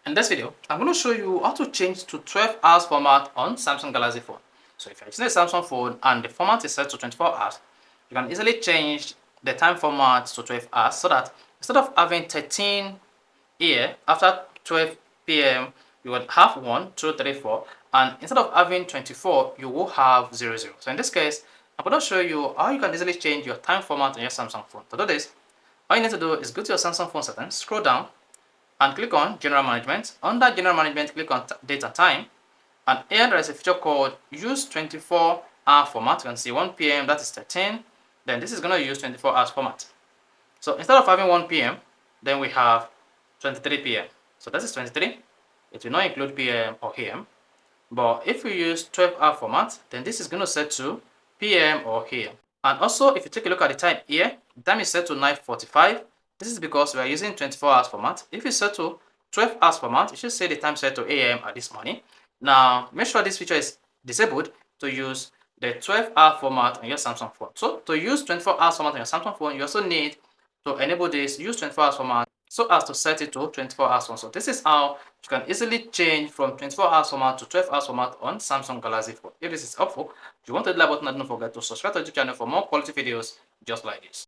In this video, I'm going to show you how to change to 12 hours format on Samsung Galaxy phone. So if you're using a Samsung phone and the format is set to 24 hours, you can easily change the time format to 12 hours so that instead of having 13 here after 12 p.m. you would have 1, 2, 3, 4, and instead of having 24 you will have 00. So in this case, I'm going to show you how you can easily change your time format on your Samsung phone. To do this, all you need to do is go to your Samsung phone settings, scroll down, and click on General Management. Under General Management, click on Date and Time. And here there is a feature called Use 24-hour format. You can see 1 p.m. that is 13. Then this is going to use 24 hours format. So instead of having 1 p.m., then we have 23 p.m. So this is 23. It will not include p.m. or a.m. But if we use 12-hour format, then this is going to set to p.m. or a.m. And also, if you take a look at the time here, the time is set to 9:45. This is because we are using 24 hours format. If you set to 12 hours format, you should say the time set to AM at this morning. Now, make sure this feature is disabled to use the 12-hour format on your Samsung phone. So, to use 24 hours format on your Samsung phone, you also need to enable this, use 24 hours format, so as to set it to 24 hours format. So, this is how you can easily change from 24 hours format to 12 hours format on Samsung Galaxy phone. If this is helpful, if you want to hit the like button, don't forget to subscribe to the channel for more quality videos just like this.